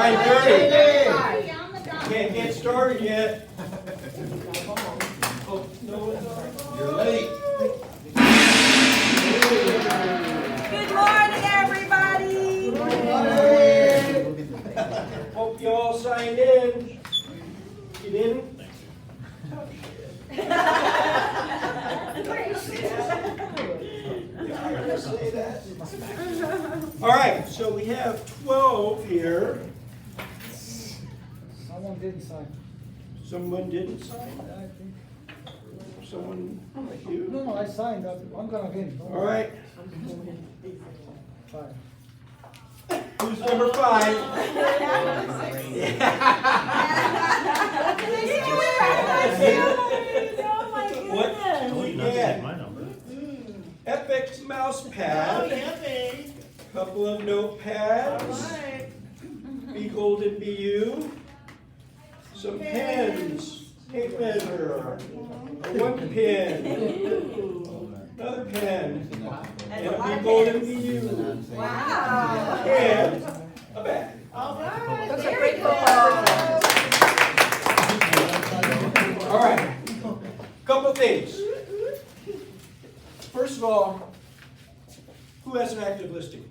9:30. On the dot. Can't get started yet. Oh, no, it's all right. You're late. Good morning, everybody. Hope you all signed in. You didn't? Say that. All right, so we have 12 here. Someone didn't sign. Someone didn't sign? I think. Someone like you? No, I signed. I'm gonna win. All right, Fine. who's number 5? Oh, my What goodness. do we get? Epic mouse pad, couple of notepads, Be Golden Be You, some pens, tape measure, a 1 pen, another pen, and a Be Golden Be You, Wow. and a bag. Those are great footballs. All right, couple things. First of all, who has an active listing?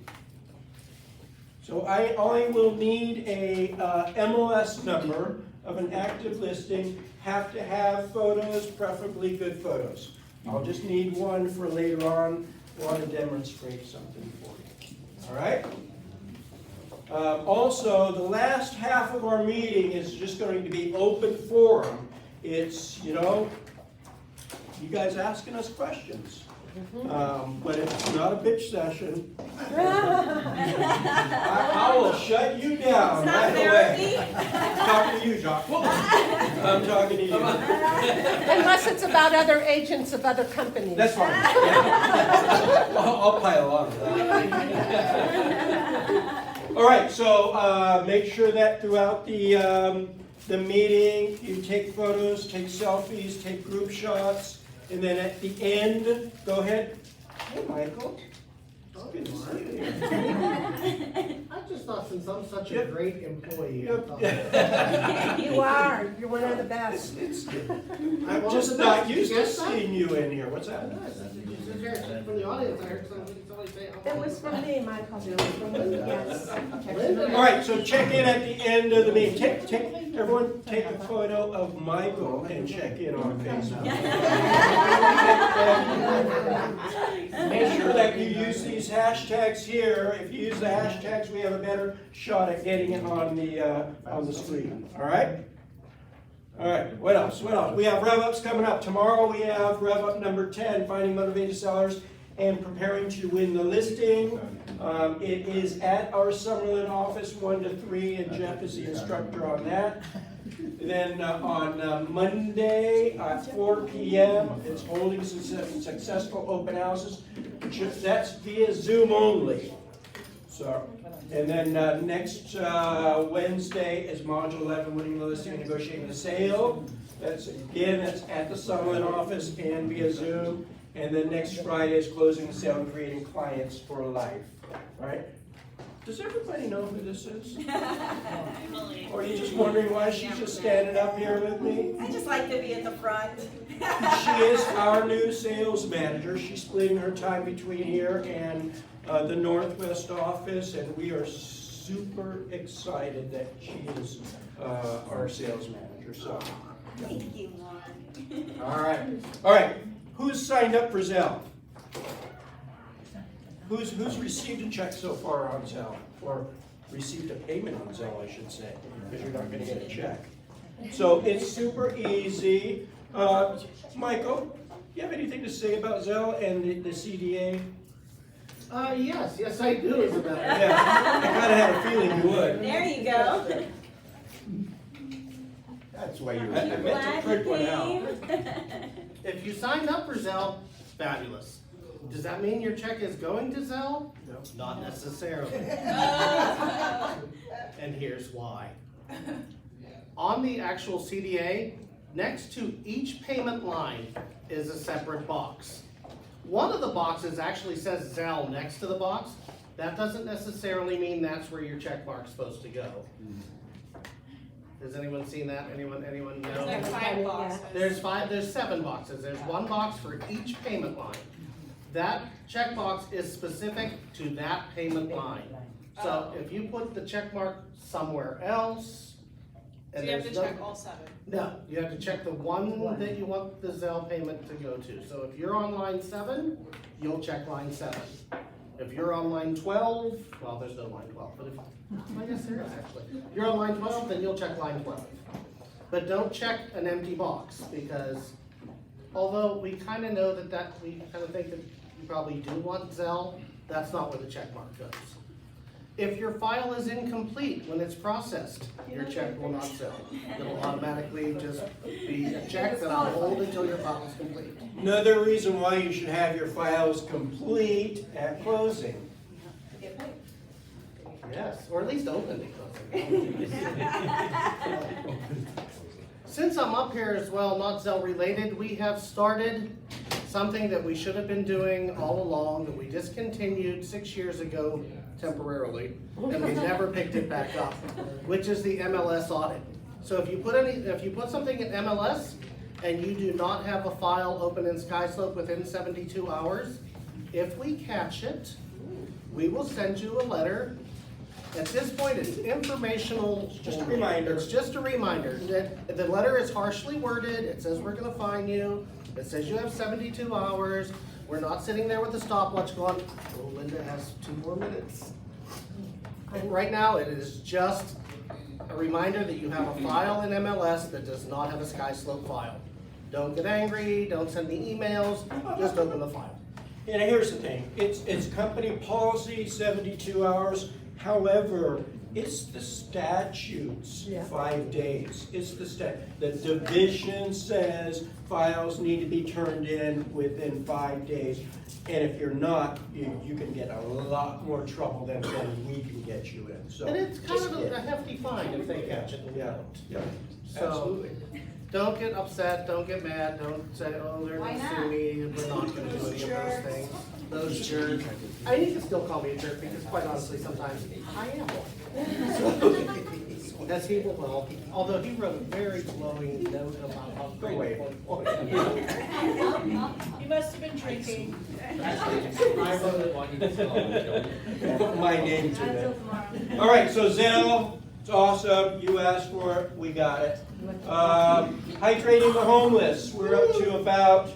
So I will need a MLS number of an active listing. Have to have photos, preferably good photos. I'll just need one for later on. Want to demonstrate something for you. All right? Also, the last half of our meeting is just going to be open forum. It's, you guys asking us questions. But it's not a bitch session. I will shut you down It's not right away. therapy. Talking to you, Jock. I'm talking to you. Unless it's about other agents of other companies. That's fine. I'll pile on to that. All right, so make sure that throughout the meeting, you take photos, take selfies, take group shots, and then at the end, go ahead. Hey, Michael. It's good to see you here. I just thought since I'm such a great employee, I thought You are. You're one of the best. I'm just not used to seeing you in here. What's that? from the audience, I heard somebody say, It was from me, Michael. It was from me, yes. All right, so check in at the end of the meeting. Everyone take a photo of Michael and check in on Facebook. Make sure that you use these hashtags here. If you use the hashtags, we have a better shot at getting it on the screen. All right? All right, what else? What else? We have rev-ups coming up. Tomorrow we have rev-up number 10, Finding Motivated Sellers and Preparing to Win the Listing. It is at our Summerlin office, 1 to 3, and Jeff is the instructor on that. Then on Monday at 4 p.m., it's holding successful open houses. That's via Zoom only. So, and then next Wednesday is Module 11, Winning the Listing and Negotiating the Sale. That's at the Summerlin office and via Zoom. And then next Friday is Closing the Sale and Creating Clients for Life. All right? Does everybody know who this is? Or are you just wondering why she's just standing up here with me? I just like to be at the front. She is our new sales manager. She's splitting her time between here and the Northwest office, and we are super excited that she is our sales manager. So, Thank you, Lauren. all right. Who's signed up for Zelle? Who's received a check so far on Zelle, or received a payment on Zelle, I should say, because you're not going to get a check. So it's super easy. Michael, do you have anything to say about Zelle and the CDA? yes, I do, Isabel. Yeah, I kind of had a feeling you would. There you go. That's why you're I here. meant to print one out. If you signed up for Zelle, fabulous. Does that mean your check is going to Zelle? No. Not necessarily. And here's why. On the actual CDA, next to each payment line is a separate box. One of the boxes actually says Zelle next to the box. That doesn't necessarily mean that's where your check mark's supposed to go. Has anyone seen that? Anyone know? There's like 5 boxes. There's 7 boxes. There's 1 box for each payment line. That checkbox is specific to that payment line. So if you put the check mark somewhere else, So and you have to there's no. check all 7. No, you have to check the one that you want the Zelle payment to go to. So if you're on line 7, you'll check line 7. If you're on line 12, well, there's no line 12, but I guess there is actually. If you're on line 12, then you'll check line 12. But don't check an empty box, because although we kind of know we kind of think that you probably do want Zelle, that's not where the check mark goes. If your file is incomplete when it's processed, your check will not sell. It'll automatically just be a check that I'll hold until your file is complete. Another reason why you should have your files complete at closing. Yes, or at least open it. Since I'm up here as well, not Zelle related, we have started something that we should have been doing all along, that we discontinued 6 years ago temporarily, and we never picked it back up, which is the MLS audit. So if you put something in MLS and you do not have a file open in SkySlope within 72 hours, if we catch it, we will send you a letter. At this point, it's informational. Just a reminder. It's just a reminder. The letter is harshly worded. It says we're gonna fine you. It says you have 72 hours. We're not sitting there with a stopwatch going, oh, Linda has 2 more minutes. And right now, it is just a reminder that you have a file in MLS that does not have a SkySlope file. Don't get angry, don't send me emails, just open the file. And here's the thing, it's company policy, 72 hours. However, it's the statutes, 5 days. It's the division says files need to be turned in within 5 days. And if you're not, you can get a lot more trouble than we can get you in, so. And it's kind just of a hefty fine if they catch it and we Yeah, don't. yeah, So, absolutely. don't get upset, don't get mad, don't say, oh, they're gonna sue me, we're not gonna do any of those things. Those jerks. I need to still call me a jerk, because quite honestly, sometimes I am one. As he will know, although he wrote a very glowing note about how Go away. You must have been drinking. I wrote it. Put my name to it. All right, so Zelle, it's awesome. You asked for it, we got it. Hydrating the homeless, we're up to about,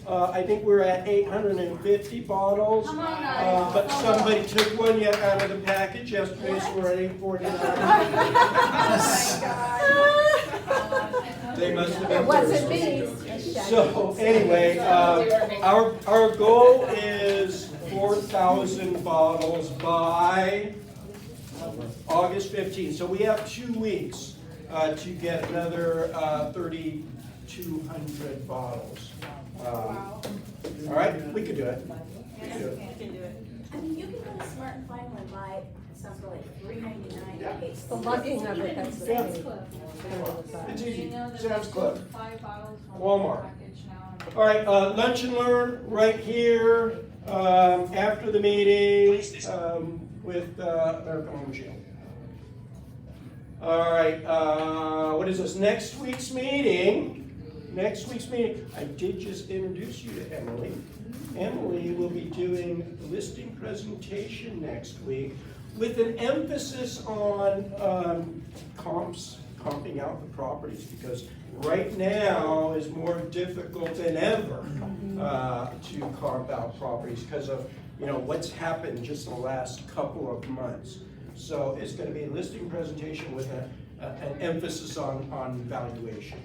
I think we're at 850 bottles. Come on, guys. But somebody took one yet out of the package yesterday, so we're at 849. They must have been It wasn't thirsty. me. So anyway, our goal is 4,000 bottles by August 15th. So we have 2 weeks to get another 3,200 bottles. Wow. All right, we could do it. We could do it. You can do it. I mean, you can go to Smart and Final and buy something for like $3.99. Yeah. It's the lugging of it that's the Yeah. thing. It's Do easy. you know that Sam's there's Club. 5 bottles from Walmart. one package now? All right, lunch and learn right here after the meeting with American Home Shield. All right, what is this? Next week's meeting. I did just introduce you to Emily. Emily will be doing a listing presentation next week with an emphasis on comping out the properties, because right now is more difficult than ever to comp out properties because of what's happened just in the last couple of months. So it's going to be a listing presentation with an emphasis on valuation.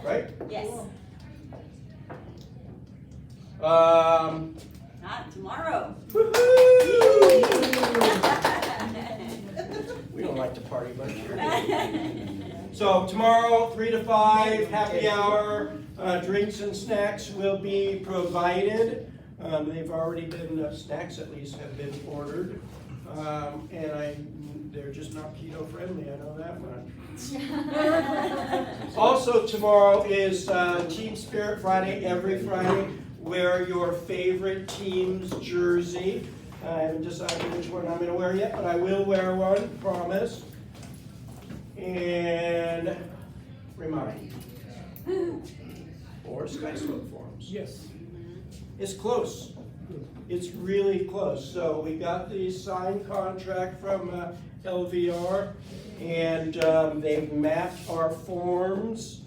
Right? Yes. Not tomorrow. Woohoo! We don't like to party much here. So tomorrow, 3 to 5, happy hour, drinks and snacks will be provided. They've already been, snacks at least have been ordered. And they're just not keto friendly, I know that much. Also tomorrow is Team Spirit Friday, every Friday. Wear your favorite team's jersey. I haven't decided which one I'm gonna wear yet, but I will wear one, promise. And remind. Or Sky Slope Forums. Yes. It's close. It's really close. So we got the signed contract from LVR, and they've mapped our forms.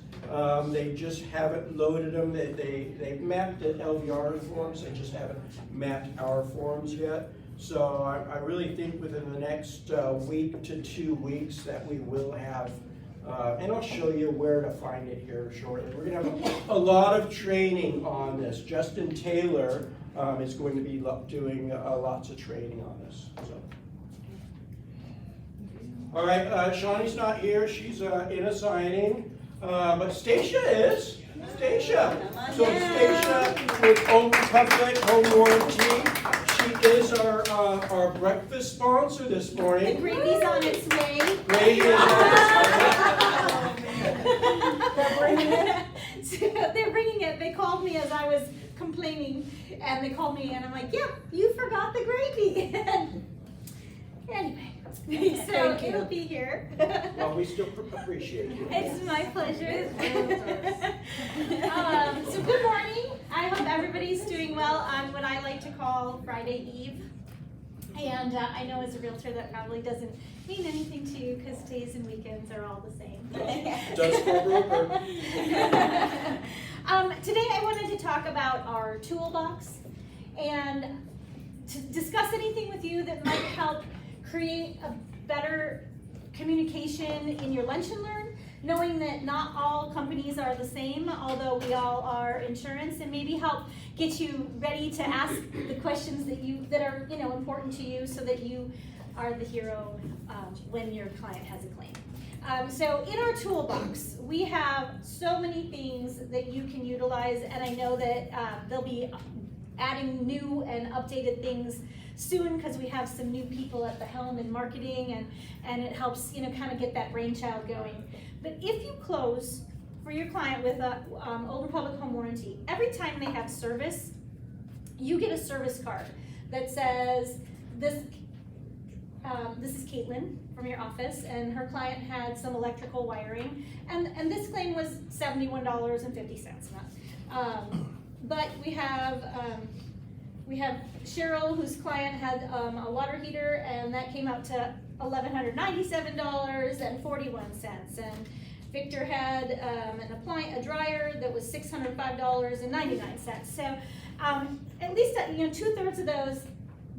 They just haven't loaded them. They've mapped the LVR forms, they just haven't mapped our forms yet. So I really think within the next week to 2 weeks that we will have, and I'll show you where to find it here shortly. We're gonna have a lot of training on this. Justin Taylor is going to be doing lots of training on this, so. All right, Shawnee's not here, she's in a signing, but Stacia is. Stacia. Come on So down. Stacia with Old Republic Home Warranty, she is our breakfast sponsor this The morning. gravy's on its way. Gravy is on They're bringing it? They're bringing it. They called me as I was complaining, and they called me, and I'm like, yep, you forgot the gravy. Anyway, so Thank you. it'll be here. Well, we still appreciate you. It's my pleasure. So good morning. I hope everybody's doing well on what I like to call Friday Eve. And I know as a realtor that probably doesn't mean anything to you because days and weekends are all the same. Does for a broker. Today I wanted to talk about our toolbox and to discuss anything with you that might help create a better communication in your lunch and learn, knowing that not all companies are the same, although we all are insurance, and maybe help get you ready to ask the questions that are important to you, so that you are the hero when your client has a claim. So in our toolbox, we have so many things that you can utilize, and I know that they'll be adding new and updated things soon because we have some new people at the helm in marketing, and it helps kind of get that brainchild going. But if you close for your client with a Old Republic Home Warranty, every time they have service, you get a service card that says this is Caitlin from your office, and her client had some electrical wiring, and this claim was $71.50. But we have Cheryl, whose client had a water heater, and that came out to $1,197.41. And Victor had a dryer that was $605.99. So at least 2/3 of those,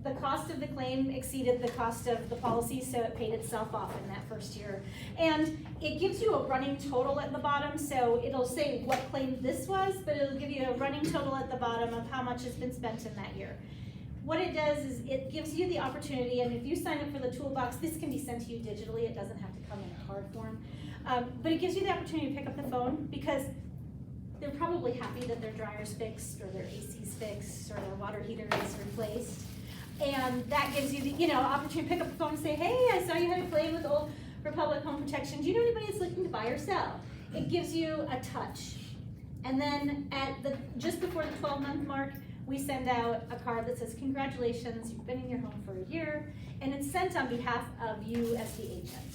the cost of the claim exceeded the cost of the policy, so it paid itself off in that first year. And it gives you a running total at the bottom, so it'll say what claim this was, but it'll give you a running total at the bottom of how much has been spent in that year. What it does is it gives you the opportunity, and if you sign up for the toolbox, this can be sent to you digitally, it doesn't have to come in a card form. But it gives you the opportunity to pick up the phone, because they're probably happy that their dryer's fixed, or their AC's fixed, or their water heater is replaced. And that gives you the opportunity to pick up the phone and say, hey, I saw you had a claim with Old Republic Home Protection. Do you know anybody that's looking to buy or sell? It gives you a touch. And then just before the 12-month mark, we send out a card that says, congratulations, you've been in your home for a year, and it's sent on behalf of you as the agent.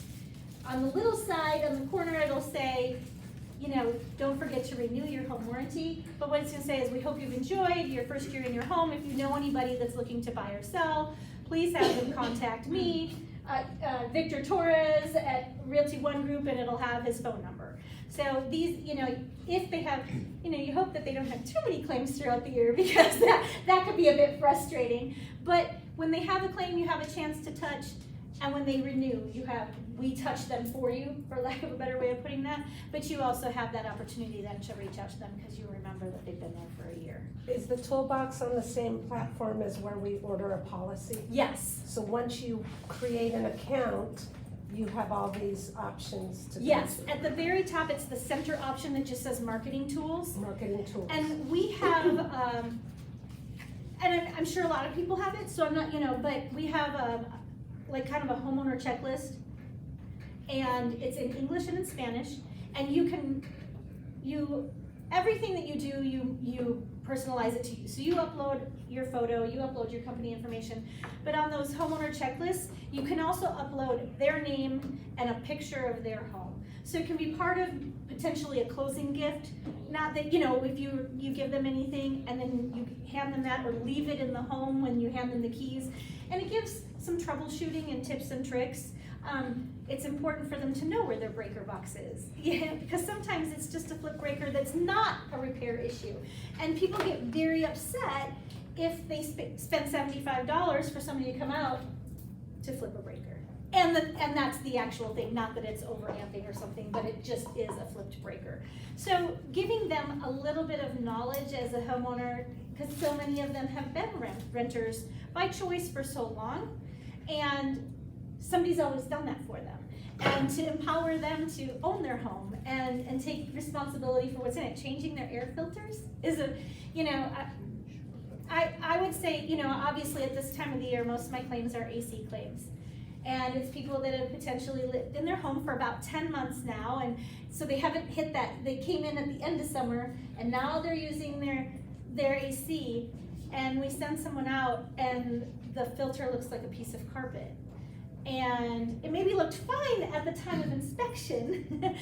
On the little side, on the corner, it'll say, don't forget to renew your home warranty. But what it's going to say is, we hope you've enjoyed your first year in your home. If you know anybody that's looking to buy or sell, please have them contact me, Victor Torres at Realty One Group, and it'll have his phone number. So these, if they have, you hope that they don't have too many claims throughout the year, because that could be a bit frustrating. But when they have a claim, you have a chance to touch, and when they renew, we touch them for you, for lack of a better way of putting that, but you also have that opportunity then to reach out to them, because you remember that they've been there for a year. Is the toolbox on the same platform as where we order a policy? Yes. So once you create an account, you have all these options to. Yes, at the very top, it's the center option that just says marketing tools. Marketing tools. And we have, and I'm sure a lot of people have it, so I'm not, but we have kind of a homeowner checklist, and it's in English and in Spanish, and you everything that you do, you personalize it to you. So you upload your photo, you upload your company information, but on those homeowner checklists, you can also upload their name and a picture of their home. So it can be part of potentially a closing gift, not that, you know, if you give them anything and then you hand them that or leave it in the home when you hand them the keys. And it gives some troubleshooting and tips and tricks. It's important for them to know where their breaker box is. Yeah, because sometimes it's just a flip breaker that's not a repair issue. And people get very upset if they spend $75 for somebody to come out to flip a breaker. And that's the actual thing, not that it's overamping or something, but it just is a flipped breaker. So giving them a little bit of knowledge as a homeowner, because so many of them have been renters by choice for so long, and somebody's always done that for them. And to empower them to own their home and take responsibility for what's in it. Changing their air filters is a, you know, I would say, you know, obviously at this time of the year, most of my claims are AC claims. And it's people that have potentially lived in their home for about 10 months now, and so they haven't hit that. They came in at the end of summer, and now they're using their AC, and we send someone out, and the filter looks like a piece of carpet. And it maybe looked fine at the time of inspection,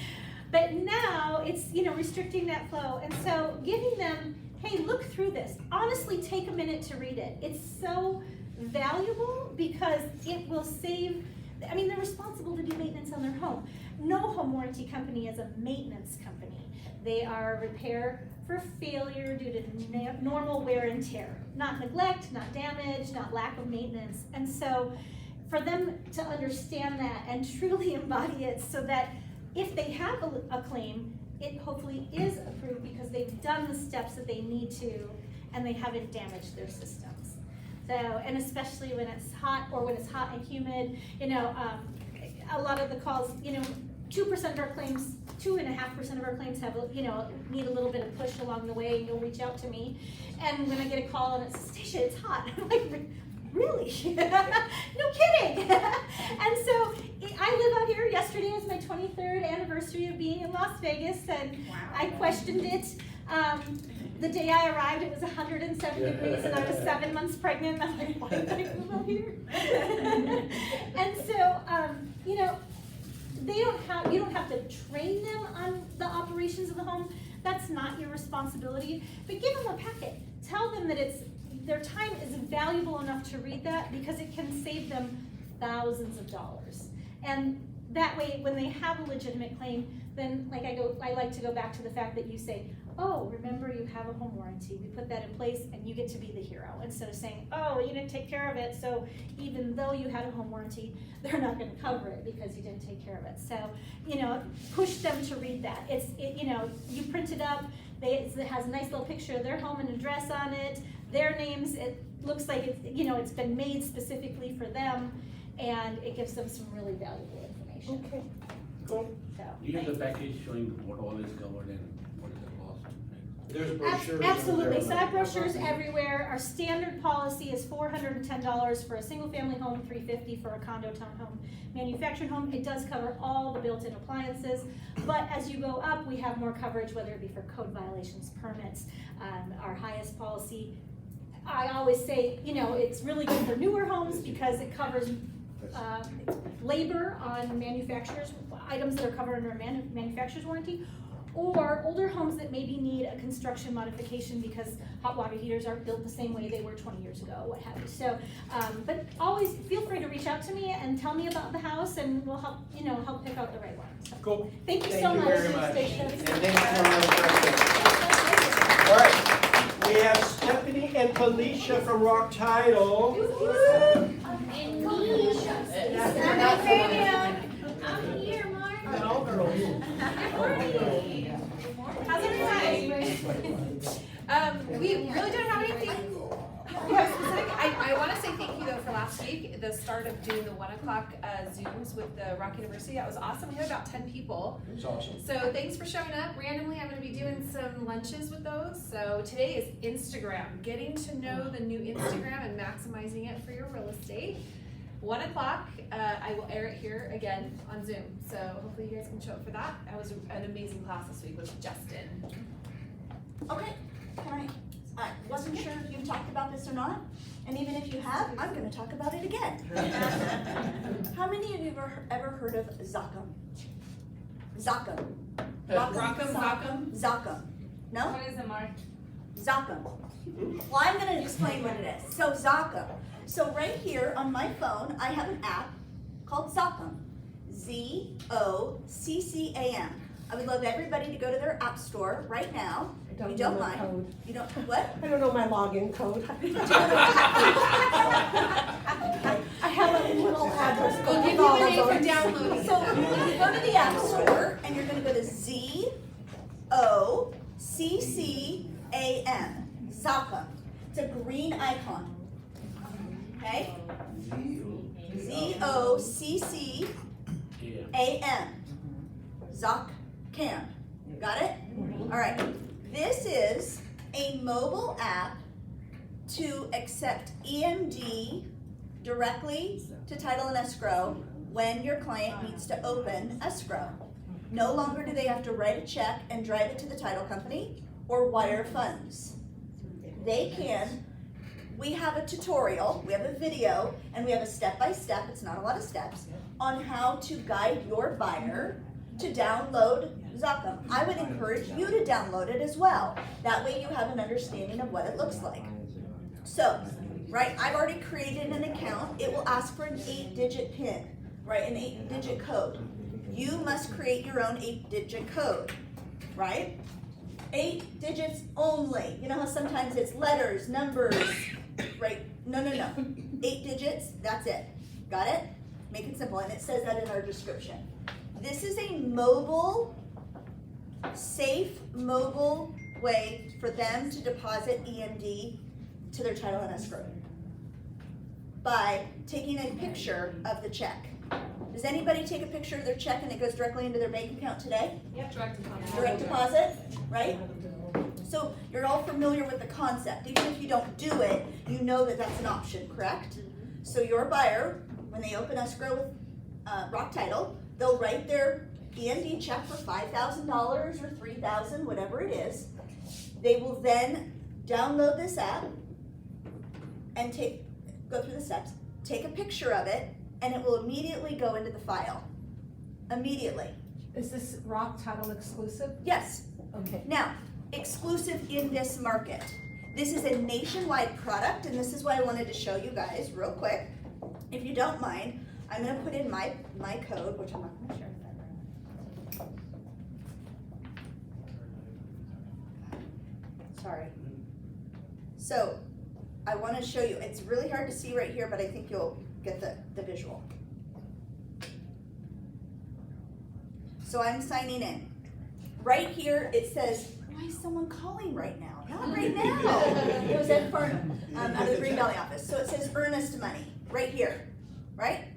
but now it's, you know, restricting that flow. And so giving them, hey, look through this. Honestly, take a minute to read it. It's so valuable because it will save, I mean, they're responsible to do maintenance on their home. No home warranty company is a maintenance company. They are a repair for failure due to normal wear and tear, not neglect, not damage, not lack of maintenance. And so for them to understand that and truly embody it so that if they have a claim, it hopefully is approved because they've done the steps that they need to and they haven't damaged their systems. So, and especially when it's hot or when it's hot and humid, you know, a lot of the calls, you know, 2% of our claims, 2.5% of our claims have, you know, need a little bit of push along the way, and you'll reach out to me. And when I get a call and it's, Stacia, it's hot, I'm like, really? No kidding. And so I live out here. Yesterday was my 23rd anniversary of being in Las Vegas, and I questioned it. The day I arrived, it was 107 degrees, and I was 7 months pregnant. I'm like, why did I move out here? And so, you know, you don't have to train them on the operations of the home. That's not your responsibility. But give them a packet. Tell them that their time is valuable enough to read that because it can save them thousands of dollars. And that way, when they have a legitimate claim, then I like to go back to the fact that you say, oh, remember you have a home warranty. We put that in place and you get to be the hero. Instead of saying, oh, you didn't take care of it, so even though you had a home warranty, they're not gonna cover it because you didn't take care of it. So, you know, push them to read that. You know, you print it up, it has a nice little picture of their home and address on it, their names, it looks like it's, you know, it's been made specifically for them, and it gives them some really valuable information. Okay. Cool. So, You have the package showing what all is covered and what is the cost? There's brochures. absolutely, so I have brochures everywhere. Our standard policy is $410 for a single family home, $350 for a condo, townhome, manufactured home. It does cover all the built-in appliances, but as you go up, we have more coverage, whether it be for code violations, permits. Our highest policy, I always say, you know, it's really good for newer homes because it covers labor on manufacturers, items that are covered under a manufacturer's warranty, or older homes that maybe need a construction modification because hot water heaters aren't built the same way they were 20 years ago, what have you. So, but always feel free to reach out to me and tell me about the house, and we'll help, you know, help pick out the right one. So, Cool. thank you Thank so you much. very much. Stacia. And thanks for another question. All right, we have Stephanie and Felicia from Rock Title. I'm here, Mark. How's everybody? We really don't have anything specific. I want to say thank you though for last week, the start of doing the 1 o'clock Zooms with the Rock University. That was awesome. We had about 10 people. It was awesome. So thanks for showing up. Randomly, I'm going to be doing some lunches with those. So today is Instagram, getting to know the new Instagram and maximizing it for your real estate. 1 o'clock, I will air it here again on Zoom. So hopefully you guys can show up for that. That was an amazing class this week with Justin. Okay, I wasn't sure if you've talked about this or not, and even if you have, I'm gonna talk about it again. How many of you have ever heard of Zakum? Zakum. Rock'em. Zakum. No? What is it, Mark? Zakum. Well, I'm gonna explain what it is. So Zakum. So right here on my phone, I have an app called Zakum. Zoccam. I would love everybody to go to their app store right now. I You don't know don't my mind? code. You don't, what? I don't know my login code. I have a little address. We'll book give with you all a of name for those. downloading. So you go to the app store and you're gonna go to Zoccam. Zakum. It's a green icon. Okay? Zoccam. Zoccam. Got it? All right. This is a mobile app to accept EMD directly to title and escrow when your client needs to open escrow. No longer do they have to write a check and drive it to the title company or wire funds. They can. We have a tutorial, we have a video, and we have a step-by-step, it's not a lot of steps, on how to guide your buyer to download Zakum. I would encourage you to download it as well. That way you have an understanding of what it looks like. So, right, I've already created an account. It will ask for an 8-digit PIN, right, an 8-digit code. You must create your own 8-digit code, right? 8 digits only. You know how sometimes it's letters, numbers, right? No. 8 digits, that's it. Got it? Make it simple, and it says that in our description. This is a mobile, safe mobile way for them to deposit EMD to their title and escrow by taking a picture of the check. Does anybody take a picture of their check and it goes directly into their bank account today? Yep, direct deposit. Direct deposit, right? So you're all familiar with the concept. Even if you don't do it, you know that that's an option, correct? So your buyer, when they open escrow with Rock Title, they'll write their EMD check for $5,000 or $3,000, whatever it is. They will then download this app and go through the steps, take a picture of it, and it will immediately go into the file. Immediately. Is this Rock Title exclusive? Yes. Okay. Now, exclusive in this market. This is a nationwide product, and this is why I wanted to show you guys real quick. If you don't mind, I'm gonna put in my code, which I'm not gonna share with everyone. Sorry. So, I wanna show you, it's really hard to see right here, but I think you'll get the visual. So I'm signing in. Right here, it says, why is someone calling right now? Not right now. It was Ed Farnham, out of the Green Valley office. So it says earnest money, right here, right?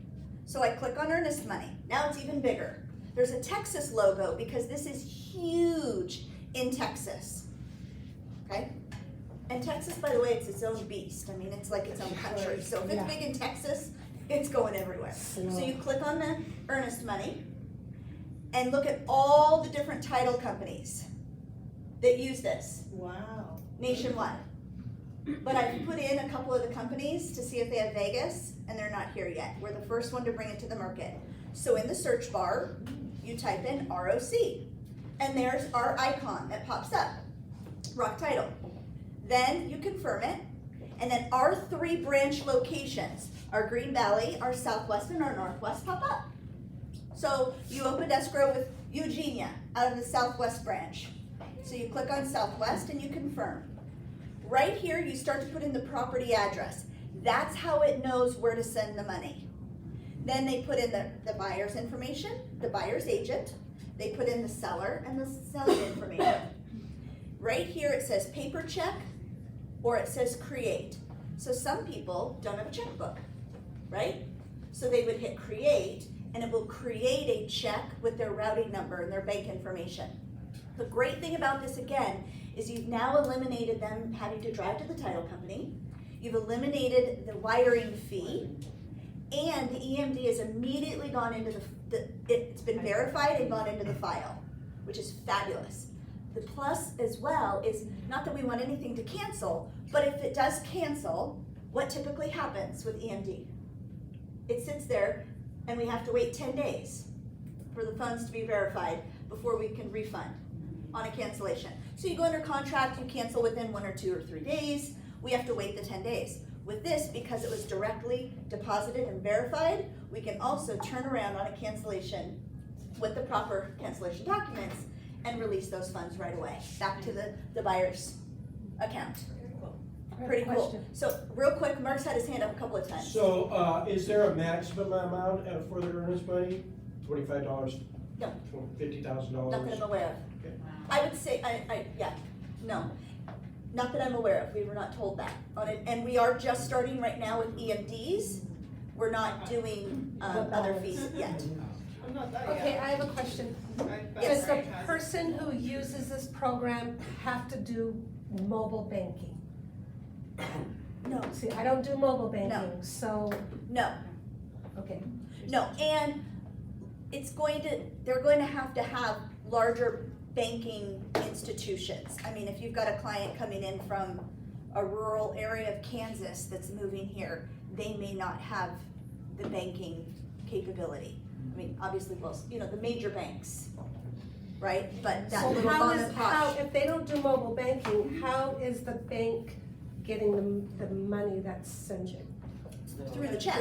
So I click on earnest money. Now it's even bigger. There's a Texas logo because this is huge in Texas, okay? And Texas, by the way, it's its own beast. I mean, it's like its own country. So if it's big in Texas, it's going everywhere. So you click on the earnest money and look at all the different title companies that use this. Wow. Nationwide. But I've put in a couple of the companies to see if they have Vegas, and they're not here yet. We're the first one to bring it to the market. So in the search bar, you type in ROC, and there's our icon that pops up, Rock Title. Then you confirm it, and then our 3 branch locations, our Green Valley, our Southwest, and our Northwest pop up. So you opened escrow with Eugenia out of the Southwest branch. So you click on Southwest and you confirm. Right here, you start to put in the property address. That's how it knows where to send the money. Then they put in the buyer's information, the buyer's agent. They put in the seller and the selling information. Right here, it says paper check or it says create. So some people don't have a checkbook, right? So they would hit create and it will create a check with their routing number and their bank information. The great thing about this again is you've now eliminated them having to drive to the title company. You've eliminated the wiring fee, and the EMD has immediately gone into it's been verified and gone into the file, which is fabulous. the plus as well is not that we want anything to cancel, but if it does cancel, what typically happens with EMD? It sits there and we have to wait 10 days for the funds to be verified before we can refund on a cancellation. So you go under contract, you cancel within 1 or 2 or 3 days, we have to wait the 10 days. With this, because it was directly deposited and verified, we can also turn around on a cancellation with the proper cancellation documents and release those funds right away, back to the buyer's account. Pretty cool. Question. So, real quick, Mark's had his hand up a couple of times. So, is there a maximum amount for the earnest money? $25? No. $50,000? Not that I'm aware of. Okay. I would say, yeah, no. Not that I'm aware of, we were not told that on it, and we are just starting right now with EMDs. We're not doing, other fees yet. I'm not that Okay, I have a question. Yes. Does the person who uses this program have to do mobile banking? No, See, I don't do mobile banking, so, no, okay. no, and they're going to have larger banking institutions. I mean, if you've got a client coming in from a rural area of Kansas that's moving here, they may not have the banking capability. I mean, obviously, well, the major banks, right? But that So little how mom is, and how, pop, if they don't do mobile banking, how is the bank getting the money that's sent you? through the check.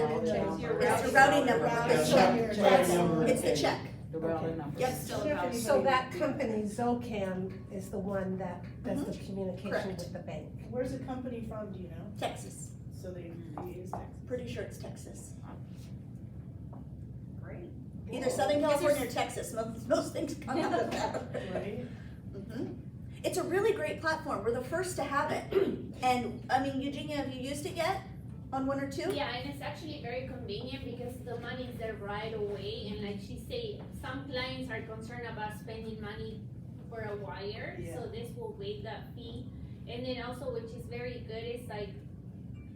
Your It's the routing number, Yeah, the check. routing number. It's the check. The routing number. Yep. Still a problem. So that company, Zocam, is the one that does the communication Correct. with the bank? Where's the company from, do you know? Texas. So they use Texas. Pretty sure it's Texas. Great. Either Southern California or Texas, most things come out of that. Right? Mhm. It's a really great platform, we're the first to have it. And, I mean, Eugenia, have you used it yet? On 1 or 2? Yeah, and it's actually very convenient because the money is there right away, and like she said, some clients are concerned about spending money for a wire, so this will waive that fee. And then also, which is very good, is like,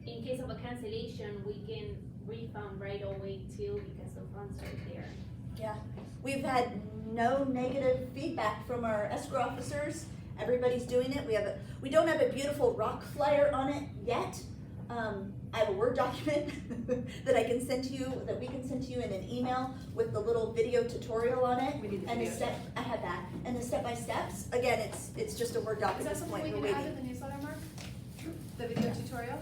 in case of a cancellation, we can refund right away too, because the funds are there. Yeah. We've had no negative feedback from our escrow officers. Everybody's doing it. We don't have a beautiful rock flyer on it yet. I have a Word document that I can send to you, that we can send to you in an email with the little video tutorial on it. We need the And the video. I have that. And the step-by-steps, again, it's just a Word doc Is at that this something point, we we're can add waiting. in the newsletter, Mark? The video tutorial?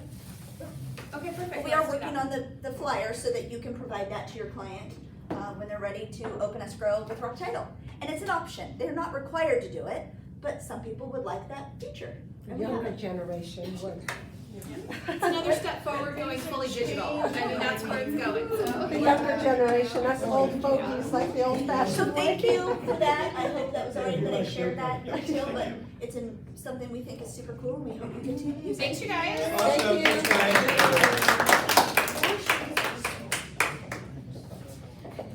Okay, perfect. But we are Let's do working that. on the flyer so that you can provide that to your client when they're ready to open escrow with Rock Title. And it's an option. They're not required to do it, but some people would like that feature. The And we have younger it. generation would. It's another step forward going fully digital. I mean, that's where it's going, The so. younger generation, us old fogies like the old fashioned. So thank you for that. I hope that was all right that I shared that detail, but it's something we think is super cool and we hope you continue to use it. Thanks, you guys. Awesome, thanks, guys.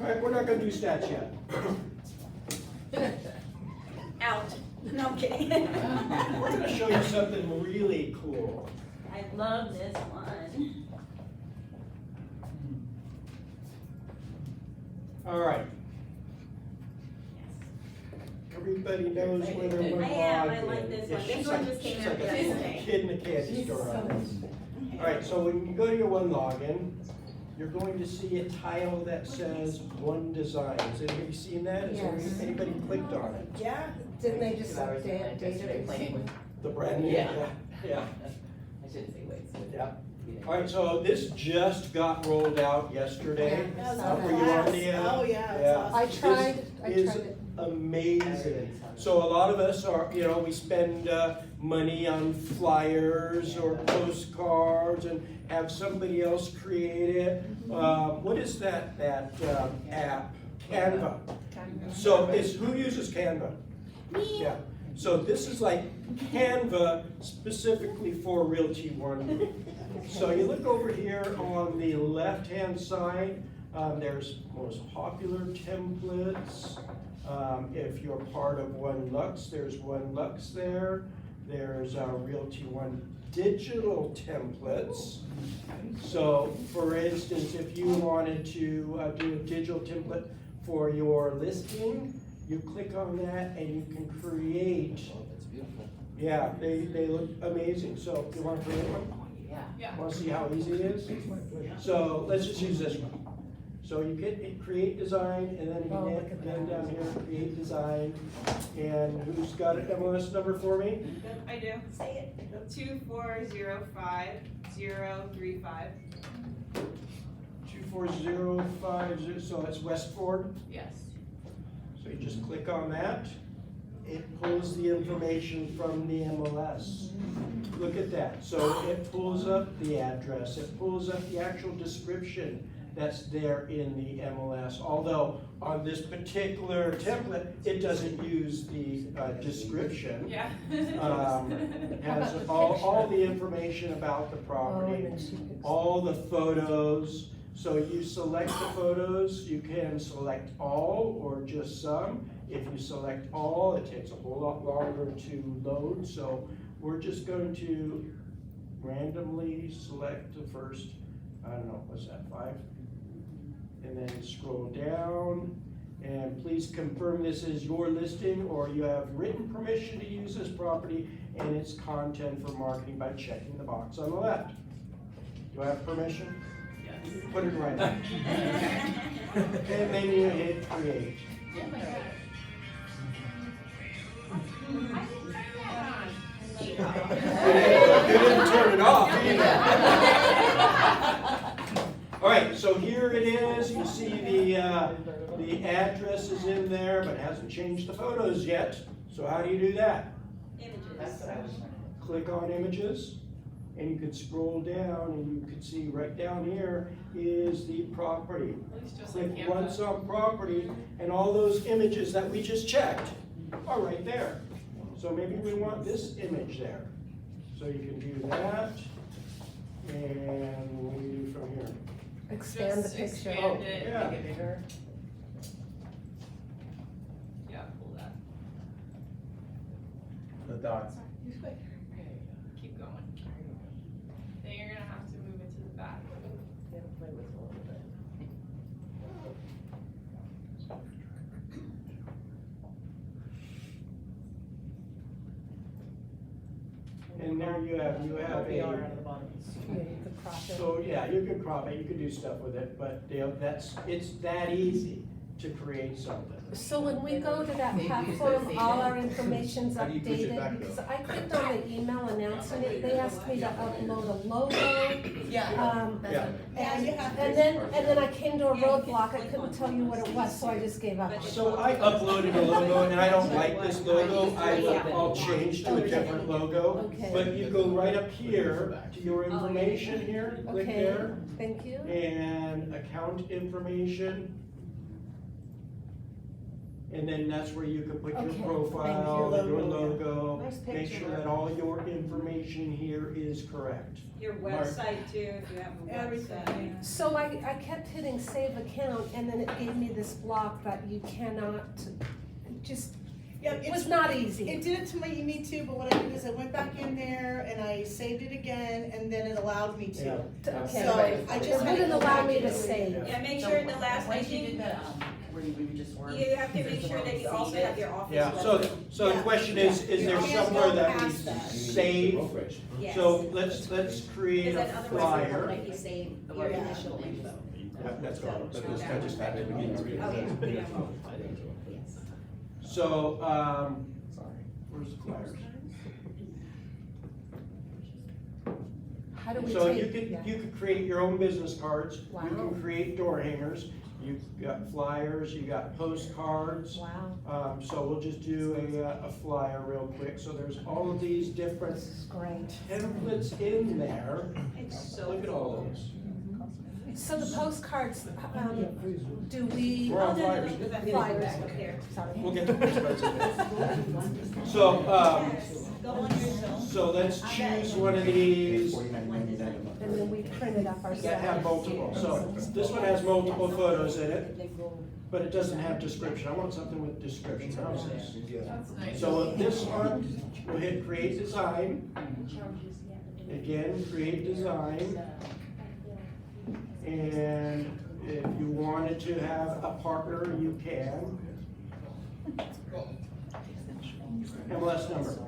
All right, we're not gonna do stats yet. Out. No, I'm kidding. We're gonna show you something really cool. I love this one. All right. Everybody knows where their one I am, I log like in. this Yeah, one. she's This one like- just came she's out like a yesterday. kid in a candy store on this. All right, so when you go to your one login, you're going to see a tile that says One Design. Has anybody seen that? Has Yes. anybody clicked on it? Yeah. Didn't they just update it? The brand new? Yeah. Yeah. I shouldn't say wait. Yeah. All right, so this just got rolled out yesterday. Were you on the, Oh, yeah, it's yeah. awesome. I tried Is it. amazing. So a lot of us are, we spend money on flyers or postcards and have somebody else create it. What is that app? Canva. So who uses Canva? Me. Yeah. So this is like Canva specifically for Realty One. So you look over here on the left-hand side, there's most popular templates. If you're part of One Lux, there's One Lux there. There's Realty One digital templates. So for instance, if you wanted to do a digital template for your listing, you click on that and you can create. That's beautiful. Yeah, they look amazing. So you wanna create one? Yeah. Wanna see how easy it is? It's my pleasure. So let's just use this one. So you get create design, and then you Oh, can look at then that. down here, create design. And who's got an MLS number for me? I do. Say it. 2405035. 24050, so that's Westford. Yes. So you just click on that. It pulls the information from the MLS. Look at that. So it pulls up the address, it pulls up the actual description that's there in the MLS. Although on this particular template, it doesn't use the description. Yeah. It has about the all the information about the Oh, property, and then she picks- all the photos. So you select the photos, you can select all or just some. If you select all, it takes a whole lot longer to load, so we're just going to randomly select the first, I don't know, what's that, 5? And then scroll down, and please confirm this is your listing or you have written permission to use this property and its content for marketing by checking the box on the left. Do I have permission? Put it right there. And then you hit create. You didn't turn it off either. All right, so here it is. You see the address is in there, but it hasn't changed the photos yet. So how do you do that? Images. Click on images, and you can scroll down, and you can see right down here is the property. Click once on property, and all those images that we just checked are right there. So maybe we want this image there. So you can do that, and what do you do from here? Expand the Just picture. expand it, yeah. make it bigger. Yeah, pull that. The dots. Keep going. Then you're gonna have to move it to the back. And there you have a, Yeah, you could crop it. so yeah, you can crop it, you can do stuff with it, but it's that easy to create something. So when we go to that platform, all our information's How do you push it updated, back, because though? I clicked on the email announcing it, they asked me to upload a logo. Yeah. And then I came to a roadblock, I couldn't tell you what it was, so I just gave up. So I uploaded a logo, and I don't like this logo, I'll change to a different logo. Okay. But you go right up here to your information here, click Okay, there, thank you. and account information. And then that's where you can put your Okay, profile, thank you. your logo, Nice make picture. sure that all your information here is correct. Your website too, if you have a website. Everything. So I kept hitting save account, and then it gave me this block that you cannot, just, Yeah, it was not easy. It did it to me too, but what I did is I went back in there and I saved it again, and then it allowed me to. Okay. So I just It had to wouldn't go allow back me in to and- save. Yeah, make sure the last thing, Where we just weren't. you have to make sure that you also have your office. Yeah, so the Yeah. question is there You can't somewhere go that we past that. save? Yes. So let's create Because a then otherwise flyer. it'll make you save your initial info. Yeah, that's all. That just happened to me. So, where's the flyers? How do we So take? yeah. you could create your own business cards, you Wow. can create door hangers, you've got flyers, you got postcards. Wow, So we'll just do a flyer real quick, so there's all of these different this is great. templates in there. It's so Look at all those. So the postcards, do we? We're on flyers. Flyers. We'll Sorry. get the postcards in there. So, Go on your Zoom. so let's choose one of these. And then we print it up That ourselves. have multiple, so this one has multiple photos in it, but it doesn't have description. I want something with description. How's this? So this one, we'll hit create design. Again, create design. And if you wanted to have a partner, you can. MLS number?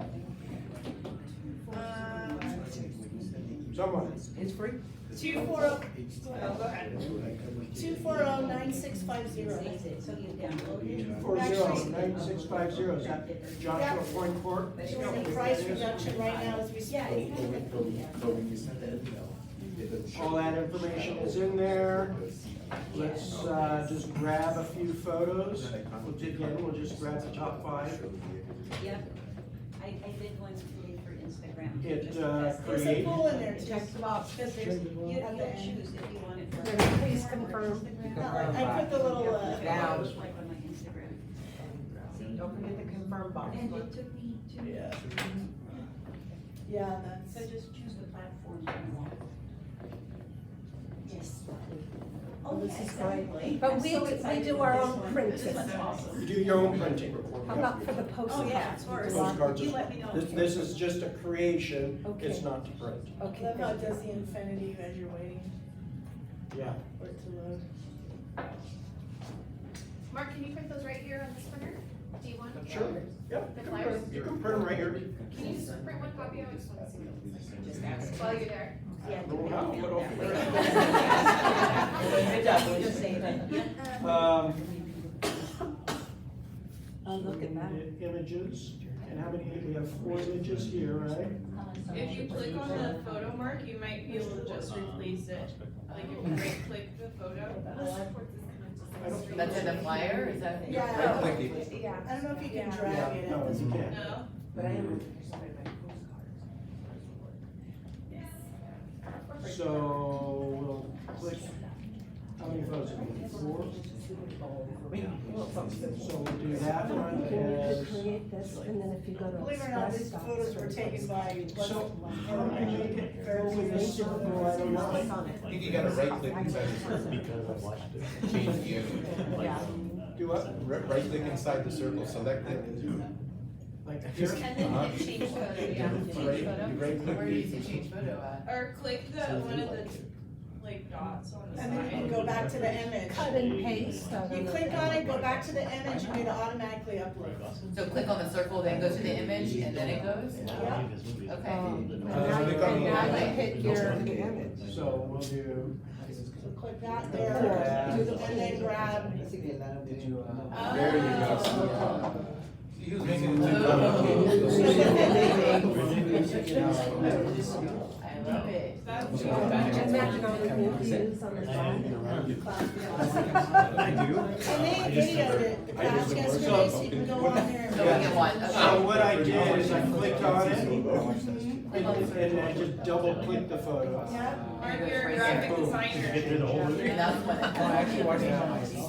Someone? It's free? 240, go ahead. 240-9650. So you download it. 409650, is that Joshua Point Court? We're in price reduction right now as we speak. All that information is in there. Let's just grab a few photos. We'll just grab the top 5. Yep. I did one today for Instagram. Hit There's a create. pool in there too. Check the box, because there's, you'll choose if you want it for. Please confirm. I put the little, Down. Like on my Instagram. Don't forget the confirm box. And it took me 2 yeah. Yeah, that's. So just choose the platform you want. Yes. Oh, This is exactly. great. But we do our own printing. This one's awesome. You do your own printing. How about for the postcards? Oh, yeah, of course. Postcards You is- let me know. This is just a creation, it's Okay. not to print. Okay. Love how it does the infinity as you're waiting Yeah. for it to load. Mark, can you print those right here on this printer? Do you want? Sure. Yeah. The flyers? You can print them right here. Can you just print one copy? I just want to see what it looks like. Just ask while you're there. Yeah. Know how, but I'll figure it Good job, we'll just save it. out. Look at that. Images, and how many, we have 4 images here, right? If you click on the photo mark, you might be able to just replace it. Like if you right click the photo. That's in the flyer, is that? Yeah. Yeah. I don't know if you can Yeah, drag it no, at this you point. can't. No? But I am. So, we'll click, how many photos are we, 4? So we'll do that one You need to as, create this, and then if you go to Believe it or not, Express these Docs photos were or taken by. so, how do I make it go with the circle, I don't know. I think you gotta right click inside the circle. Because I watched it. Change the image. Yeah. Do what? Right click inside the circle, select it. Like here? And then hit change photo, yeah, change photo. Where do you see change photo at? Or click the one of the like dots on the And then you can side. go back to the image. Cut and paste. You click on it, go back to the image, and it automatically uploads. So click on the circle, then go to the image, and then it goes? Yeah. Okay. And now click on the you image. hit your image. So we'll do, So click that there, and then grab. did you, There you go. He was making it too I love it. Imagine all the new views on the side. I do. And they videoed it, the class yesterday, so you can go on there. So we get one, okay. so what I did is I clicked on it, and I just double clicked the photo. Mark, you're a graphic designer. And that's what.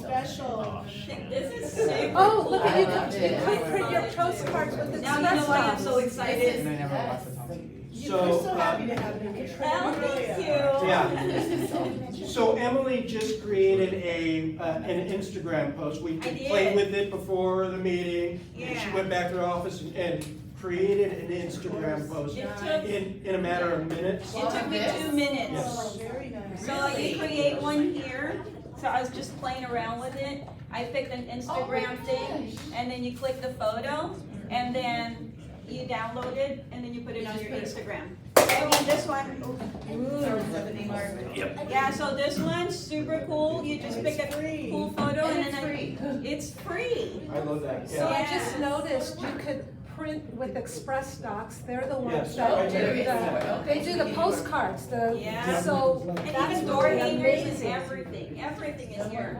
Special. This is sick. Oh, look I at you, loved you it. can print your postcards with the Now you know why I'm so express excited. We're so happy to have you. Well, thank you. Yeah. So Emily just created an Instagram post. We I did. played with it before the meeting. And she Yeah. went back to her office and created an Instagram post It took, in a matter of minutes. it took me 2 minutes. Yes. Very nice. So you create one here, so I was just playing around with it. I picked an Instagram thing, and then you click the photo, and then you download it, and then you put it on your Instagram. And then this one, yeah, so this one's super cool. You just pick a cool photo, and then it's free. I love that, So yeah. I just noticed you could print with Express Docs, they're the Yes. ones that do they do the postcards, Yeah. so And that's even door really hangers and amazing. everything is here.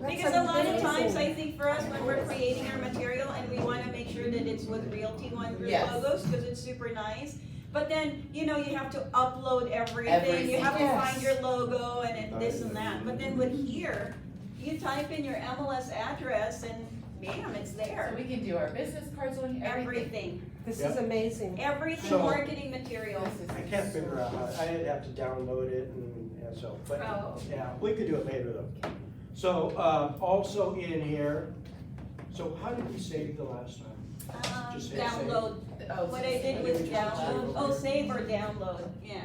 That's Because a lot of amazing. times, I think for us, when we're creating our material and we wanna make sure that it's with Realty One Group Yes. logos, cause it's super nice. But then, you know, you have to upload everything, you Everything. have to Yes. find your logo and this and that. But then with here, you type in your MLS address and bam, it's So there. we can do our business cards on everything. Everything, This is amazing. everything So- marketing material. I can't figure out how, I'd have to download it and so, but, Oh. yeah, we could do it later though. So, also in here, so how did we save the last time? Just hit save. Download, Oh, what I did was download, oh, save or download, yeah.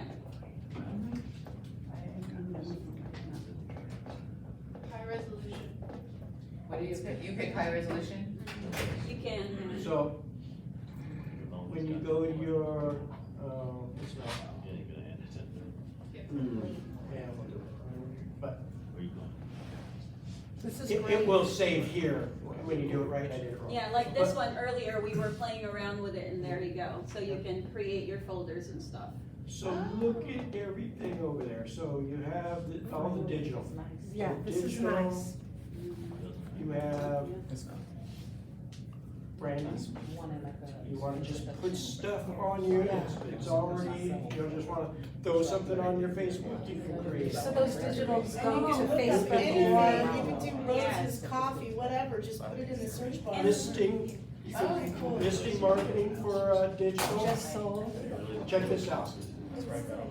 High resolution. What do you pick? You pick high resolution? You can. So, when you go to your, it's not. But This is it great. will save here, when you do it right, I did it wrong. Yeah, like this one earlier, we were playing around with it and there you go. So you can create your folders and stuff. So look at everything over there, so you have all the digital. Yeah, So this is digital, nice. You have branding. You wanna just put stuff on you, it's already, you just wanna throw something on your Facebook, you can create. So those digitals go to Anything, Facebook or, you can do roses, coffee, whatever, just put it in the search bar. Listing, Oh, cool. listing marketing for digital. just sold. Check this out.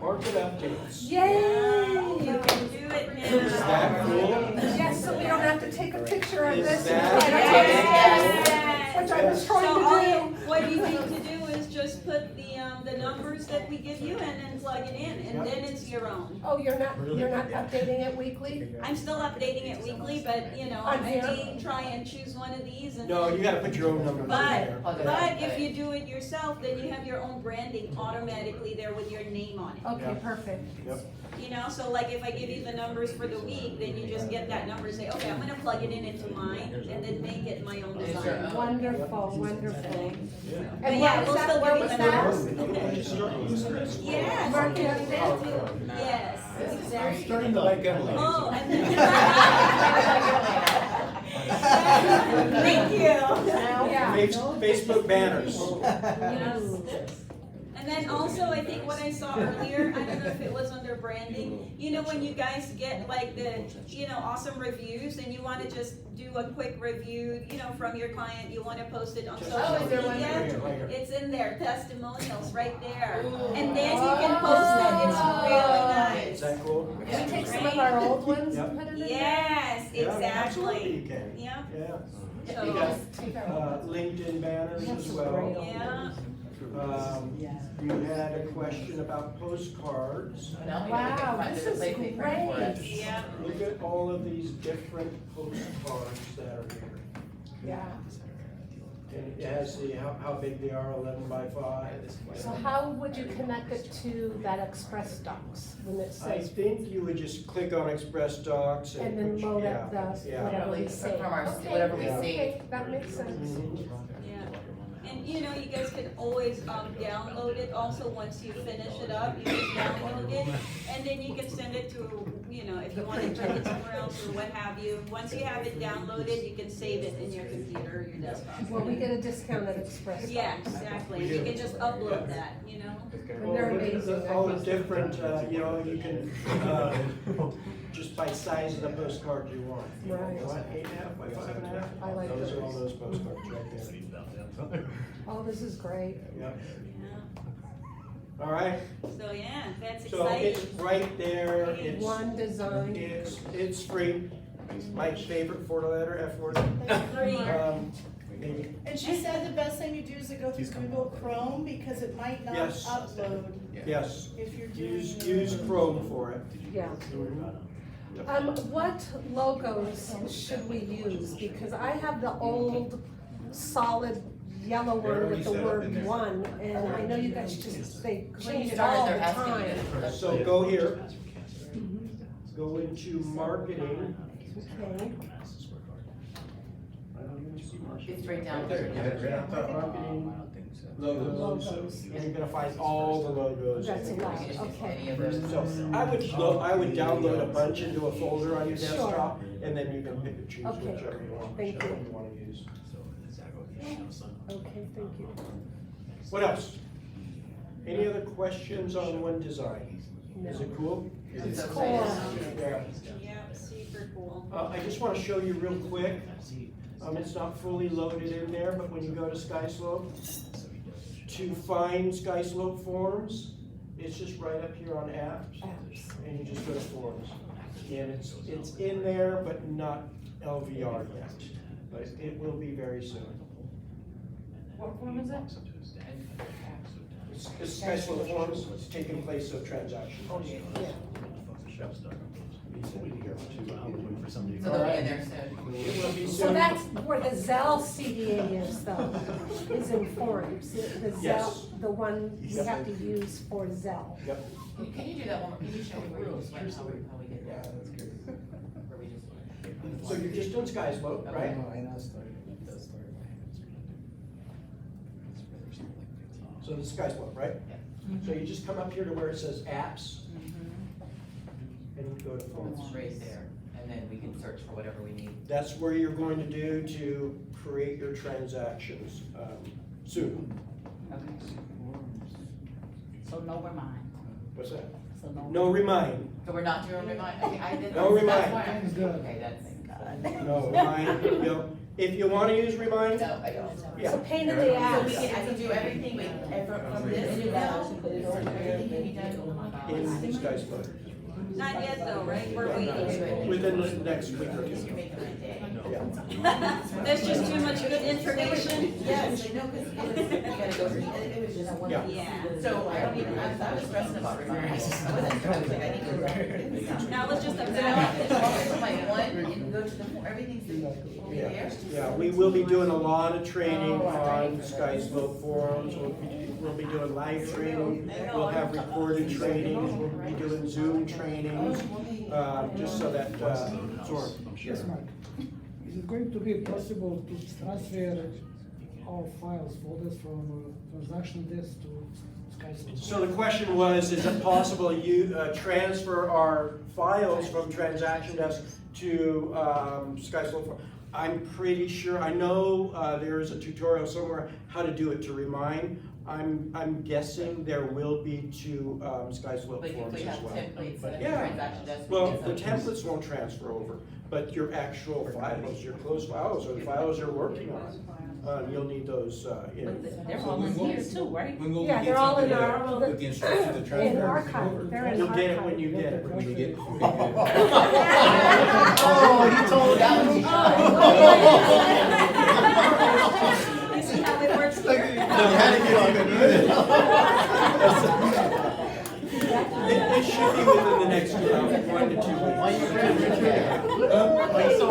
Market updates. Yay! You can do it Is now. that cool? Yes, so we don't have to take a picture of Is this and that- try to take it, Yes. which I was So trying all to you, do. what you need to do is just put the numbers that we give you and then plug it in, and then it's your own. Oh, you're not updating it weekly? I'm still updating it weekly, but you know, I On here? may try and choose one of these and. No, you gotta put your own numbers in there. But if you do it yourself, then you have your own branding automatically there with your name on it. Okay, perfect. Yep. You know, so like if I give you the numbers for the week, then you just get that number and say, okay, I'm gonna plug it in into mine and then make it my own design. Wonderful, wonderful. But And yeah, what we'll was still that, where give was you the that? numbers. Just start using this. Yes. Market update? Yes, exactly. Starting to like Emily. Oh, and then. Thank you. Yeah. Facebook banners. Yes. And then also, I think what I saw earlier, I don't know if it was under branding, you know, when you guys get like the, you know, awesome reviews and you wanna just do a quick review, you know, from your client, you wanna post it on social is there one media. right here? It's in there, testimonials right there. And then you can post it, it's really nice. Is that cool? Can we take some of our old ones and put it in there? Yes, Yeah, absolutely exactly. you can. Yeah, Yeah. so, You got LinkedIn banners as well. yeah. You had a question about postcards. Now we Wow, can find this a is place they print for it. great. Yeah. Look at all of these different postcards that are here. Yeah. And it has the, how big they are, 11 by 5. So how would you connect it to that Express Docs when it I says, think you would just click on Express Docs and and. then put- load yeah, up the, yeah. whatever we From say? our- Okay, whatever we okay, save. that makes sense. Mhm. Yeah, and you know, you guys can always download it also once you finish it up, you just download it. And then you can send it to, you know, if you want to print it somewhere else or what have you. Once you have it downloaded, you can save it in your computer or your desktop. Well, we get a discount at Express Docs. Yeah, exactly, you can just upload that, you know? And they're amazing. All the different, you know, you can, just by size of the postcard you want. Right. You want 8.5 by 5.5? I like Those are all those. those postcards right there. Oh, this is great. Yep. Yeah. All right, So, yeah, that's so it's exciting. right there, it's, One design. it's free. My favorite four-letter F word. Free. Maybe. And she said the best thing to do is to go through Google Chrome because it might not Yes. upload Yes, if you're doing. use Chrome for it. Yeah. What logos should we use? Because I have the old solid yellow one with the word one, and I know you guys just, they change it all the They're asking time. you for that. So go here, go into marketing. Okay, It's right down There, there. marketing, logos, logos. and you're gonna find all the logos. That's a lot, Any okay. of those. So I would download a bunch into a folder on your desktop, and then you can pick and choose Okay. whichever you want, Thank whichever you. you wanna use. Okay, thank you. What else? Any other questions on one design? Is it cool? It's so cool. Yeah. Yeah, super cool. I just wanna show you real quick, it's not fully loaded in there, but when you go to SkySlope, to find SkySlope forms, it's just right up here on apps, Apps. and you just go to forms. And it's in there, but not LVR yet, but it will be very soon. What form is it? It's SkySlope forms, it's taking place of transactions. Yeah. For somebody. So they'll be in there soon. It will be So soon. that's where the Zell CDA is though, is in Forms, the Zell, Yes. the one you have to use for Zell. Yep. Can you do that one more? Can you show me where you explain how we get there? Where we just. So you're just doing Sky Slope, right? So the Sky Slope, right? So you just come up here to where it says apps, and you go to phones. It's right there, and then we can search for whatever we need. That's where you're going to do to create your transactions, soon. Okay. So no remind. What's that? So No remind, So we're not doing remind, okay, I did. No remind. That's why I'm, okay, that's. no, remind, you know, if you wanna use remind, No, I don't. It's a yeah. pain in the So ass. we can, I can do everything from this now, everything can be done. In the Sky Slope, Not yet though, right? We're waiting. within the next week or You're two. making my day. Yeah. There's just too much good information. Yes, no, cause you gotta go through, it was just one. Yeah. Yeah. So I don't even, I was stressing about reminders. I wasn't, I was like, I need to. Now it's just a So now I matter. can walk into my one and go to the, everything's over Yeah, there. yeah, we will be doing a lot of training on Sky Slope forums, we'll be doing live training, we'll have recorded trainings, we'll be doing Zoom trainings, just so that, sort of. Yes, Mark. Is it going to be possible to transfer our files, folders from transaction desk to Sky Slope? So the question was, is it possible you transfer our files from transaction desk to Sky Slope? I'm pretty sure, I know there is a tutorial somewhere how to do it to remind. I'm guessing there will be to Sky Slope But you forms could as have well. templates and Yeah. transaction desk. Well, the templates won't transfer over, but your actual files, your closed files, or the files you're working on, you'll need those in. They're all in here too, right? Yeah, they're all in our, With the instructions to in transfer. archive, they're in You'll get it archive. when you get it. When you get. Oh, he told You see how it works here? It should be within the next 1 to 2 weeks. Why you red, Richard? Why you so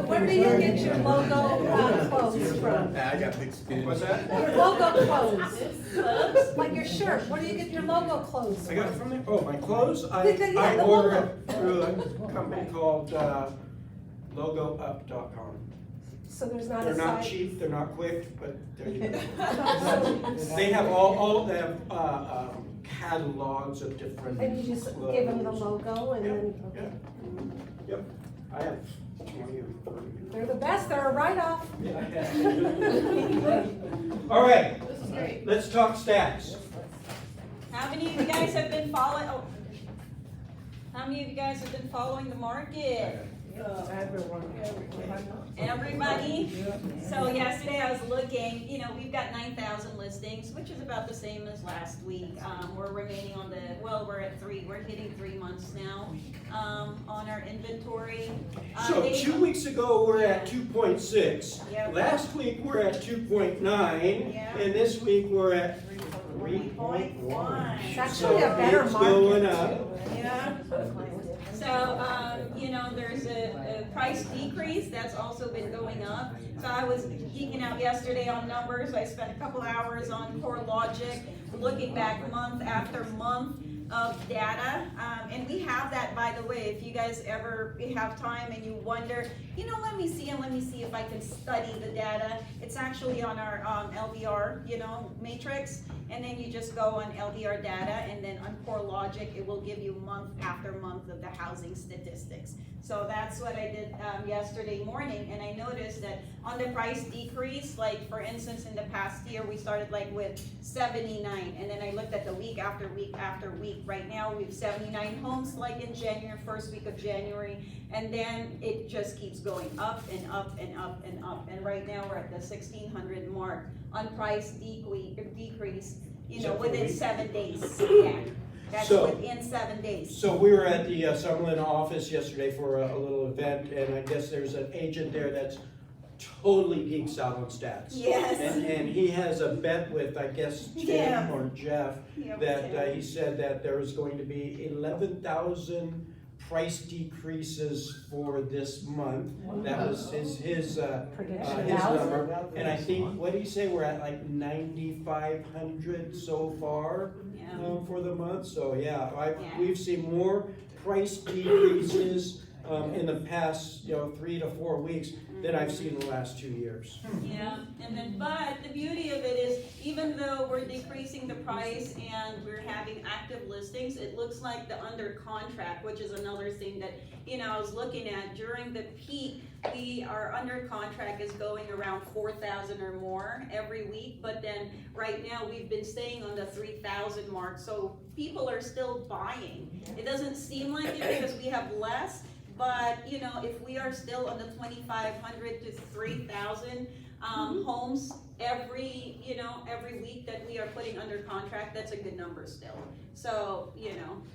Where do you get your logo clothes from? I got big skin. What's that? Your logo clothes, like your shirt, where do you get your logo clothes? I got it from there. Oh, my clothes? I The order logo. it through a company called logoup.com. So there's not a They're not site? cheap, they're not quick, but they're. So- They have all, they have catalogs of different. And you just give them the logo and then, Yeah, okay. Yep, I have 20 or 30. They're the best, they're a write-off. All right, This is great. let's talk stats. How many of you guys have been following, how many of you guys have been following the market? Everybody? So yesterday I was looking, you know, we've got 9,000 listings, which is about the same as last week. We're remaining on the, well, we're at 3, we're hitting 3 months now, on our inventory. So They- 2 weeks ago, we're at 2.6. Yep. Last week, we're at 2.9, Yeah. and this week, we're at 3.1. 3.1. It's actually a better It's market. going up. Yeah. So, you know, there's a price decrease that's also been going up. So I was geeking out yesterday on numbers. I spent a couple hours on CoreLogic, looking back month after month of data. And we have that, by the way, if you guys ever have time and you wonder, you know, let me see if I can study the data. It's actually on our LVR, you know, matrix. And then you just go on LVR data, and then on CoreLogic, it will give you month after month of the housing statistics. So that's what I did yesterday morning, and I noticed that on the price decrease, like for instance, in the past year, we started like with 79, and then I looked at the week after week after week. Right now, we have 79 homes like in January, first week of January, and then it just keeps going up and up and up and up. And right now, we're at the 1,600 mark on price decrease, you know, So for within week? 7 days. Yeah, that's So- within 7 days. So we were at the Summerlin office yesterday for a little event, and I guess there's an agent there that's totally geeks out on stats. Yes. And he has a bet with, I guess, Tim Yeah. or Jeff, Yeah, that Tim. he said that there was going to be 11,000 price decreases for this month. That was his Prediction. number. And I think, what did he say, we're at like 9,500 so far Yeah. for the month. So yeah, Yeah. we've seen more price decreases in the past, 3 to 4 weeks than I've seen in the last 2 years. Yeah, and then, but the beauty of it is, even though we're decreasing the price and we're having active listings, it looks like the under contract, which is another thing that, I was looking at during the peak, our under contract is going around 4,000 or more every week, but then right now we've been staying on the 3,000 mark, so people are still buying. It doesn't seem like it because we have less, but, if we are still on the 2,500 to 3,000 homes every week that we are putting under contract, that's a good number still. So,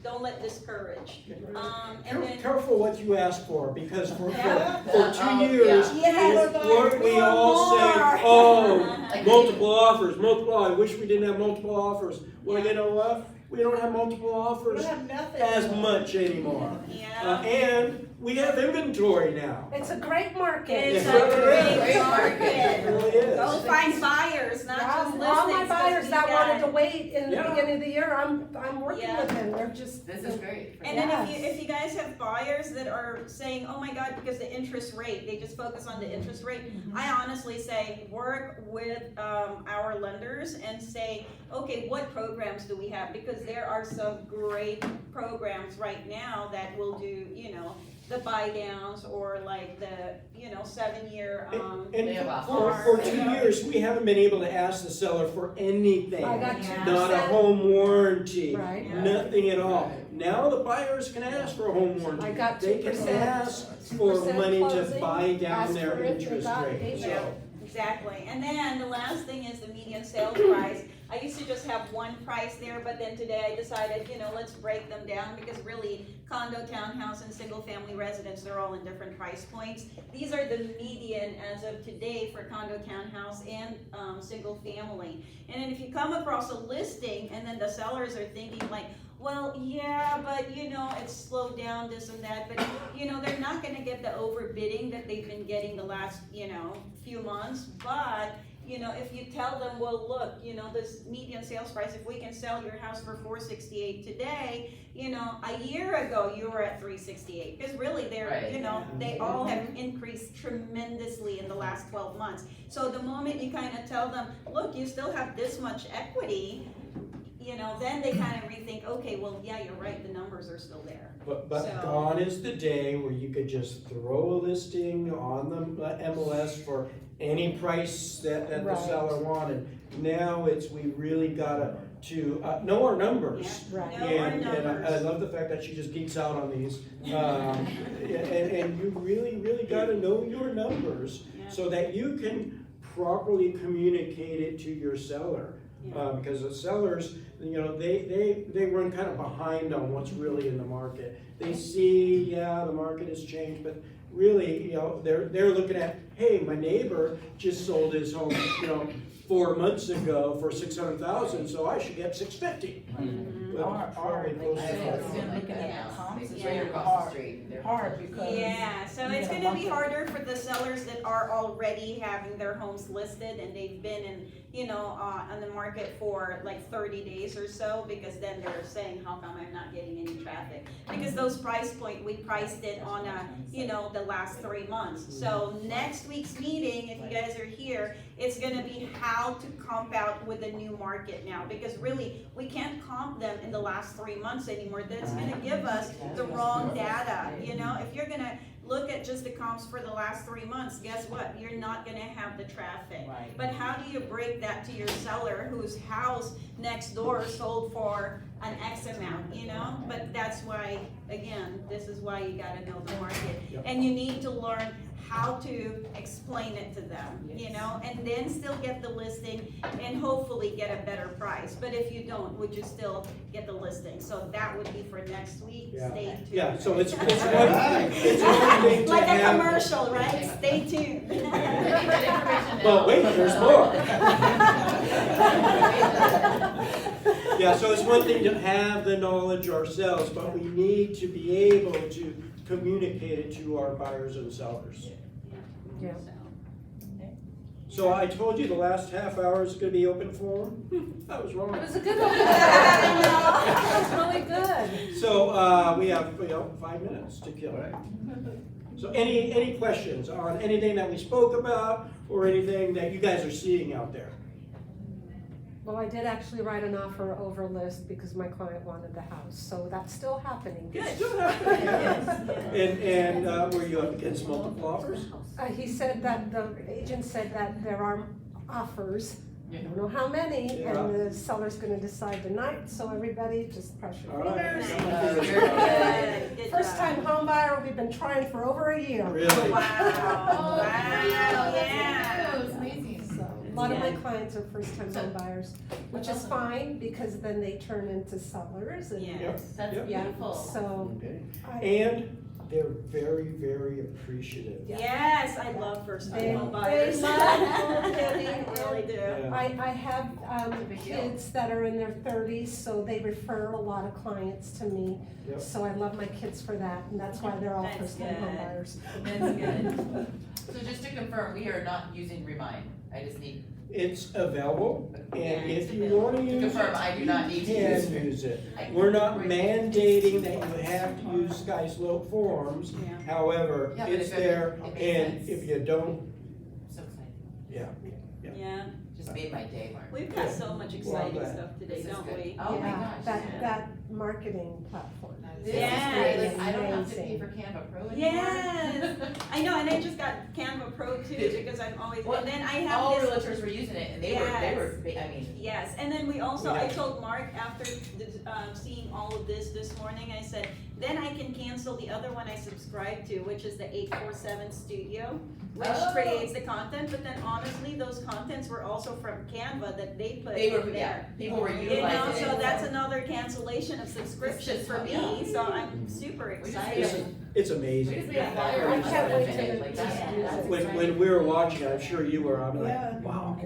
don't let discourage. And then, Careful what you ask for, because for Yeah. 2 years, Yes. weren't we all saying, oh, multiple offers, I wish we didn't have multiple offers. Well, you know what? We don't have multiple We offers don't have nothing. as much anymore. yeah. And we have inventory now. It's a great market. It's Yes, a it great is. It market. really is. Go find buyers, not just listings. All my buyers 'cause that we wanted got- to wait in the Yeah. beginning of the year, I'm working Yeah. with them, they're just. This is great. And then Yes. if you guys have buyers that are saying, oh my God, because the interest rate, they just focus on the interest rate, I honestly say, work with our lenders and say, okay, what programs do we have? Because there are some great programs right now that will do, the buy downs or like the, 7-year, And They have for 2 years, we haven't been able to ask the seller for anything. I got Yeah. 2%. Not a home warranty, Right. nothing at all. Now the buyers can ask for a home warranty. I got They can 2%. ask for 2% money to closing, buy down ask their for it, they interest got rate, it. so. Exactly, and then the last thing is the median sales price. I used to just have one price there, but then today I decided, let's break them down because really condo, townhouse, and single family residence, they're all in different price points. These are the median as of today for condo, townhouse, and single family. And then if you come across a listing and then the sellers are thinking like, well, yeah, but it's slowed down this and that, but they're not gonna get the overbidding that they've been getting the last, few months, but if you tell them, well, look, this median sales price, if we can sell your house for $468 today, a year ago you were at $368, because really they're, Right. they all have increased tremendously in the last 12 months. So the moment you kind of tell them, look, you still have this much equity, then they kind of rethink, okay, well, yeah, you're right, the numbers are still there. But So- gone is the day where you could just throw a listing on the MLS for any price that the Right. seller wanted. Now we really gotta know our numbers. Right. Know our And I numbers. love the fact that she just geeks out on these. And you really gotta know your numbers Yeah. so that you can properly communicate it to your seller. Because the sellers, they run kind of behind on what's really in the market. They see, the market has changed, but really, they're looking at, hey, my neighbor just sold his home, 4 months ago for $600,000, so I should get $650. But Or probably they closer say, to it's been looking at Yeah. the comps, it's Right very across the hard, street. hard because. Yeah, so you it's get a gonna be monthly- harder for the sellers that are already having their homes listed and they've been in, on the market for like 30 days or so, because then they're saying, how come I'm not getting any traffic? Because those price point, we priced it on the last 3 months. So next week's meeting, if you guys are here, it's gonna be how to comp out with the new market now, because really, we can't comp them in the last 3 months anymore. That's gonna give us the wrong data, If you're gonna look at just the comps for the last 3 months, guess what? You're not gonna have the traffic. Right. But how do you break that to your seller whose house next door sold for an X amount, you know? But that's why, again, this is why you gotta know the market. Yep. And you need to learn how to explain it to them, you know? And then still get the listing and hopefully get a better price. But if you don't, would you still get the listing? So that would be for next week, Yeah. stay tuned. Yeah, so it's one thing to Like a have. commercial, right? Stay tuned. Well, wait, there's more. Yeah, so it's one thing to have the knowledge ourselves, but we need to be able to communicate it to our buyers and sellers. Yeah. So I told you the last half hour is gonna be open forum. I was wrong. It was a good one. That was really good. So, we have, 5 minutes to kill. So any questions on anything that we spoke about or anything that you guys are seeing out there? Well, I did actually write an offer over list because my client wanted the house, so that's still happening. It's still happening, yeah. And were you up against multiple offers? He said that, the agent said that there are offers, I don't know how many, Yeah. and the seller's gonna decide tonight, so everybody just press your All right. fingers. Good First job. time home buyer, we've been trying for over a year. Really? Wow, yeah. It's amazing. A lot of my clients are first time home buyers, which is fine, because then they turn into sellers and. Yes. That's Yeah, beautiful. so. And they're very, very appreciative. Yes, I love first They time home buyers. love home building. I really do. Yeah. I have kids that are in their 30s, so they refer a lot of clients to me. Yep. So I love my kids for that, and that's why they're all That's first-time home good. buyers. That's good. So just to confirm, we are not using Remind. I just need It's available, and Yeah, if it's you wanna to use confirm it, I do you not need to can use it. use it. We're not mandating that you have to use Sky Slope forms, Yeah. however, Yeah, but it's if it- there, it makes and sense. if you don't, So excited. yeah. Yeah, Just made my day, Mark. we've got so much exciting glad. stuff today, This is don't good. we? Oh my Yeah, gosh. that marketing platform. This Yes. is great. Like, I don't have to pay Amazing. for Canva Pro anymore. Yes, I know, and I just got Canva Pro too, because I'm always, Well, and then I have All this. realtors were using it and they were, I mean. Yes, and then we also, Yeah. I told Mark after seeing all of this morning, I said, then I can cancel the other one I subscribed to, which is the 847 Studio, which Oh. creates the content, but then honestly, those contents were also from Canva that they put They were, in yeah, there. people were You utilizing know, it. so that's another cancellation of subscription just- for me, yeah. so I'm super We just excited. made It's We amazing. just made a I flyer on can't wait Sunday, to like just that. use That's it. When exciting. we were watching, I'm sure you were, I'm Yeah. like, wow,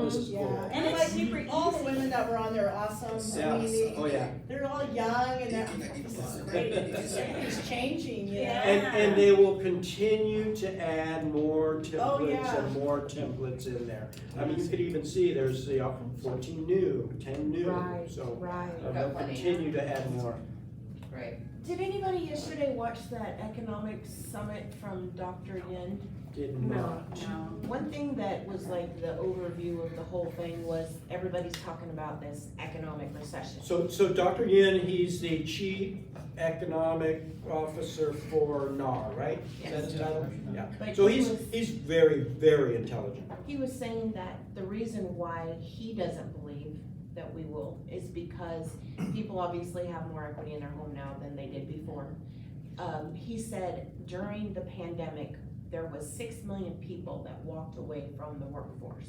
this is cool. Yeah, And it's like, super all the easy. women that were on there are awesome. Yeah. I mean, Oh, yeah. they're all young and they're, this is great. It's changing, you know? Yeah. And they will continue to add more Oh, templates yeah. and more templates in there. I mean, you could even see there's, 14 new, 10 new, Right, so right. they'll Got plenty. continue to add more. Right. Did anybody yesterday watch that economic summit from Dr. Yin? Did No. not. One thing that was like the overview of the whole thing was everybody's talking about this economic recession. So Dr. Yin, he's the Chief Economic Officer for NAR, right? Is that his title? Yeah. But So he he's, was- he's very, very intelligent. He was saying that the reason why he doesn't believe that we will is because people obviously have more equity in their home now than they did before. He said during the pandemic, there was 6 million people that walked away from the workforce,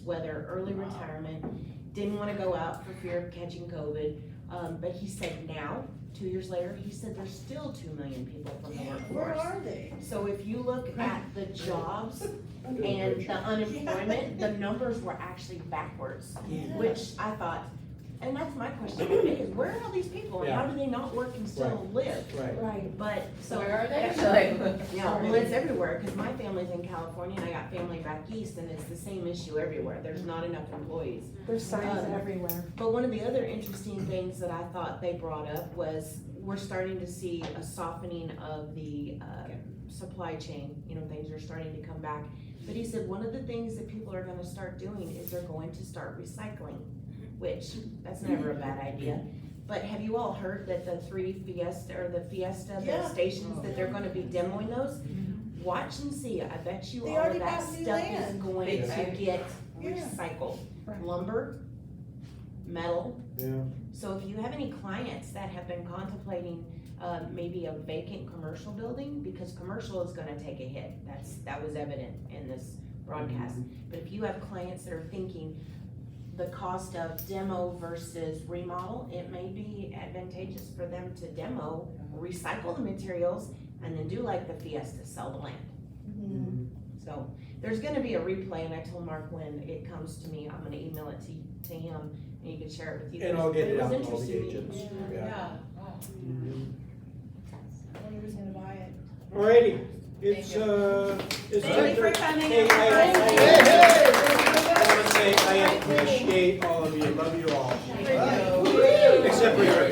whether early retirement, didn't wanna go out for fear of catching COVID. But he said now, 2 years later, he said there's still 2 million people from the workforce. Where are they? So if you look at the jobs and the unemployment, the numbers were actually backwards, which I thought, and that's my question today, is where are all these people and how do they not work and still live? Right. Right. But, so. Where are they? Yeah, well, it's everywhere, cause my family's in California and I got family back east and it's the same issue everywhere, there's not enough employees. There's signs everywhere. But one of the other interesting things that I thought they brought up was we're starting to see a softening of the supply chain, things are starting to come back. But he said one of the things that people are gonna start doing is they're going to start recycling, which, that's never a bad idea. But have you all heard that the Fiesta, Yeah. the stations, that they're gonna be demoing those? Watch and see, I bet you They all of already that bought new stuff is land. going Big to time. get Yeah. recycled. Right. Lumber, metal, Yeah. So if you have any clients that have been contemplating, maybe a vacant commercial building, because commercial is gonna take a hit, that was evident in this broadcast. But if you have clients that are thinking the cost of demo versus remodel, it may be advantageous for them to demo, recycle the materials, and then do like the Fiesta, sell the land. So there's gonna be a replay, and I told Mark when it comes to me, I'm gonna email it to him, and you can share it with you. And I'll get it was out to all the interesting. agents. Yeah. I wonder who's gonna buy it. Alrighty, it's, it's Thank you for time to- coming, Hey, I wanna say I appreciate all of you, love you all. Except for your